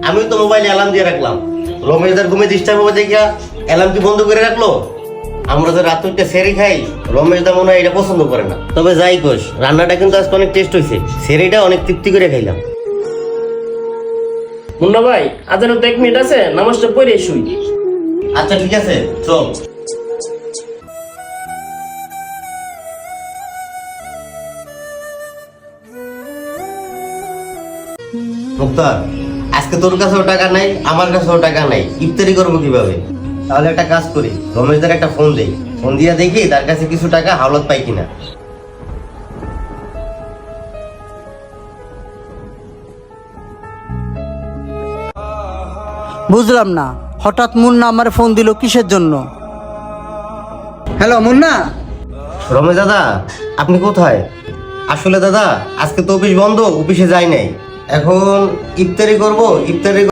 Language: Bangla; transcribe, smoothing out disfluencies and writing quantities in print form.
আমিও তো মোবাইলে অ্যালার্ম দিয়ে রাখলাম। রমেশদার ঘুমে ডিস্টার্ব হবে দেখিয়া অ্যালার্ম কি বন্ধ করে রাখলো? আমরা তো রাত্রিতে সেরি খাই, রমেশদা মনে হয় এটা পছন্দ করে না। তবে যাই কোষ, রান্নাটা কিন্তু আজকে অনেক টেস্ট হয়েছে। সেরিটা অনেক তৃপ্তি করে খাইলাম। মুন্না ভাই, আজানের তো 1 মিনিট আছে, নামাজটা পড়ে শুই। আচ্ছা ঠিক আছে, চল। মুক্তার, আজকে তোর কাছেও টাকা নাই, আমার কাছেও টাকা নাই, ইফতারি করবো কিভাবে? তাহলে একটা কাজ করি, রমেশদার একটা ফোন দেই, ফোন দিয়া দেখি তার কাছে কিছু টাকা হাওলাত পাই কিনা। বুঝলাম না, হঠাৎ মুন্না আমার ফোন দিল কিসের জন্য? হ্যালো মুন্না। রমেশ দাদা, আপনি কোথায়? আসলে দাদা, আজকে তো অফিস বন্ধ, অফিসে যাই নাই। এখন ইফতারি করবো, ইফতারি